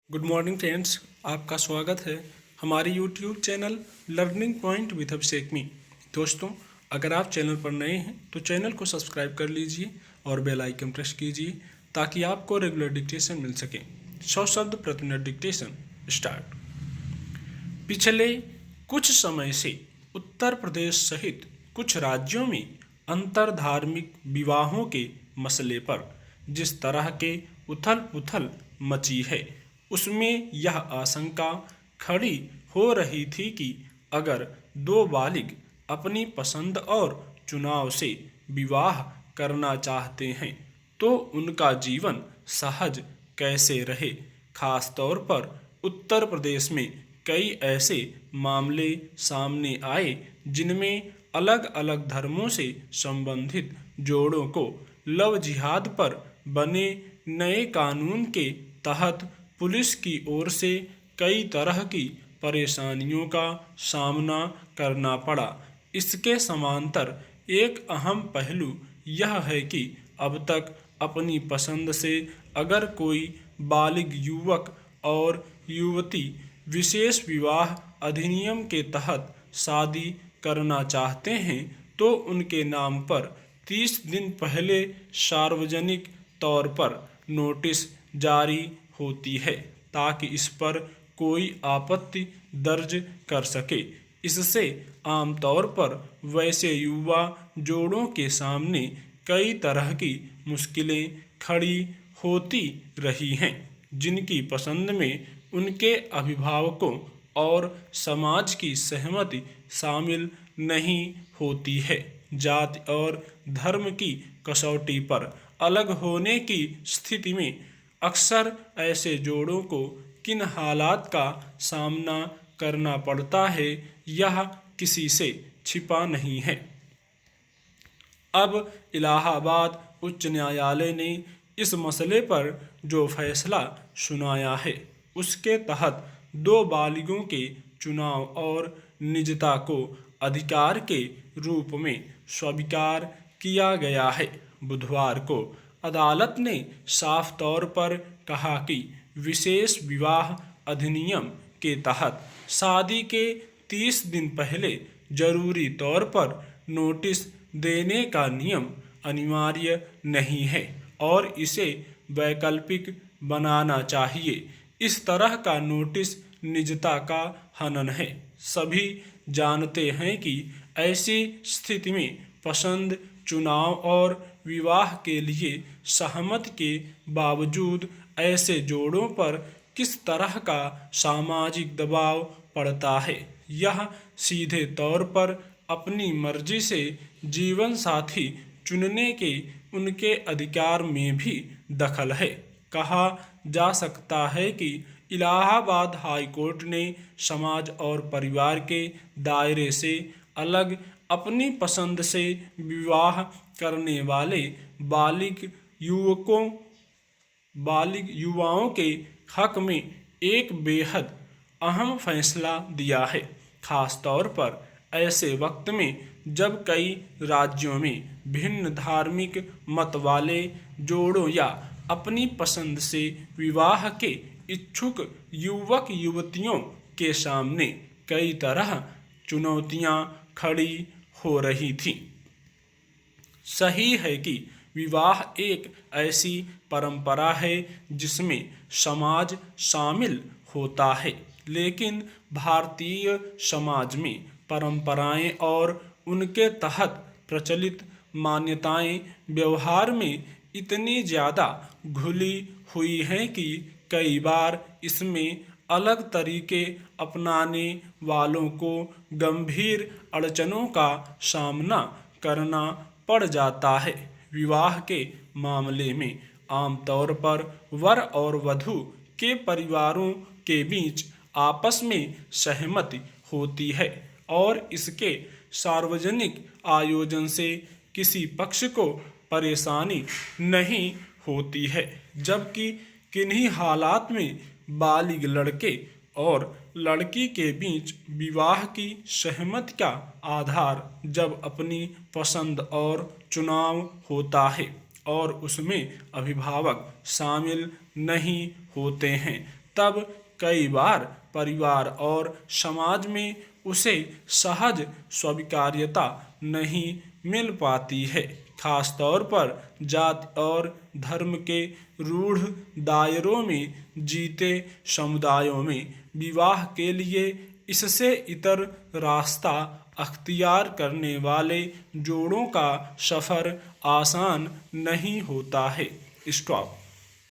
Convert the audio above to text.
Good morning friends, आपका स्वागत है हमारे YouTube channel learning point with Abhishek में। दोस्तों, अगर आप चैनल पर नए हैं तो चैनल को सब्सक्राइब कर लीजिए और बेल आइकन प्रेस कीजिए ताकि आपको रेगुलर डिक्टेशन मिल सके। 100 शब्द प्रति मिनट डिक्टेशन स्टार्ट। पिछले कुछ समय से उत्तर प्रदेश सहित कुछ राज्यों में अंतर धार्मिक विवाहों के मसले पर जिस तरह के उथल पुथल मची है, उसमें यह आशंका खड़ी हो रही थी कि अगर दो बालिग अपनी पसंद और चुनाव से विवाह करना चाहते हैं तो उनका जीवन सहज कैसे रहे। खास तौर पर उत्तर प्रदेश में कई ऐसे मामले सामने आए जिनमें अलग अलग धर्मों से संबंधित जोड़ों को लव जिहाद पर बने नए कानून के तहत पुलिस की ओर से कई तरह की परेशानियों का सामना करना पड़ा। इसके समांतर एक अहम पहलू यह है कि अब तक अपनी पसंद से अगर कोई बालिग युवक और युवती विशेष विवाह अधिनियम के तहत शादी करना चाहते हैं तो उनके नाम पर 30 दिन पहले सार्वजनिक तौर पर नोटिस जारी होती है ताकि इस पर कोई आपत्ति दर्ज कर सके। इससे आमतौर पर वैसे युवा जोड़ों के सामने कई तरह की मुश्किलें खड़ी होती रही हैं जिनकी पसंद में उनके अभिभावकों और समाज की सहमति शामिल नहीं होती है। जाति और धर्म की कसौटी पर अलग होने की स्थिति में अक्सर ऐसे जोड़ों को किन हालात का सामना करना पड़ता है, यह किसी से छिपा नहीं है। अब इलाहाबाद उच्च न्यायालय ने इस मसले पर जो फैसला सुनाया है उसके तहत दो बालिगों के चुनाव और निजता को अधिकार के रूप में स्वीकार किया गया है। बुधवार को अदालत ने साफ तौर पर कहा कि विशेष विवाह अधिनियम के तहत शादी के 30 दिन पहले जरूरी तौर पर नोटिस देने का नियम अनिवार्य नहीं है और इसे वैकल्पिक बनाना चाहिए। इस तरह का नोटिस निजता का हनन है। सभी जानते हैं कि ऐसी स्थिति में पसंद, चुनाव और विवाह के लिए सहमति के बावजूद ऐसे जोड़ों पर किस तरह का सामाजिक दबाव पड़ता है। यह सीधे तौर पर अपनी मर्जी से जीवन साथी चुनने के उनके अधिकार में भी दखल है। कहा जा सकता है कि इलाहाबाद हाई कोर्ट ने समाज और परिवार के दायरे से अलग अपनी पसंद से विवाह करने वाले बालिग युवाओं के हक में एक बेहद अहम फैसला दिया है। खास तौर पर ऐसे वक्त में जब कई राज्यों में भिन्न धार्मिक मत वाले जोड़ों या अपनी पसंद से विवाह के इच्छुक युवक युवतियों के सामने कई तरह चुनौतियां खड़ी हो रही थी। सही है कि विवाह एक ऐसी परंपरा है जिसमें समाज शामिल होता है, लेकिन भारतीय समाज में परंपराएं और उनके तहत प्रचलित मान्यताएं व्यवहार में इतनी ज़्यादा घुली हुई हैं कि कई बार इसमें अलग तरीके अपनाने वालों को गंभीर अड़चनों का सामना करना पड़ जाता है। विवाह के मामले में आमतौर पर वर और वधू के परिवारों के बीच आपस में सहमति होती है और इसके सार्वजनिक आयोजन से किसी पक्ष को परेशानी नहीं होती है, जबकि किन्हीं हालात में बालिग लड़के और लड़की के बीच विवाह की सहमति का आधार जब अपनी पसंद और चुनाव होता है और उसमें अभिभावक शामिल नहीं होते हैं, तब कई बार परिवार और समाज में उसे सहज स्वीकार्यता नहीं मिल पाती है। खास तौर पर जाति और धर्म के रूढ़ दायरों में जीते समुदायों में विवाह के लिए इससे इतर रास्ता अख्तियार करने वाले जोड़ों का सफ़र आसान नहीं होता है। स्टॉप।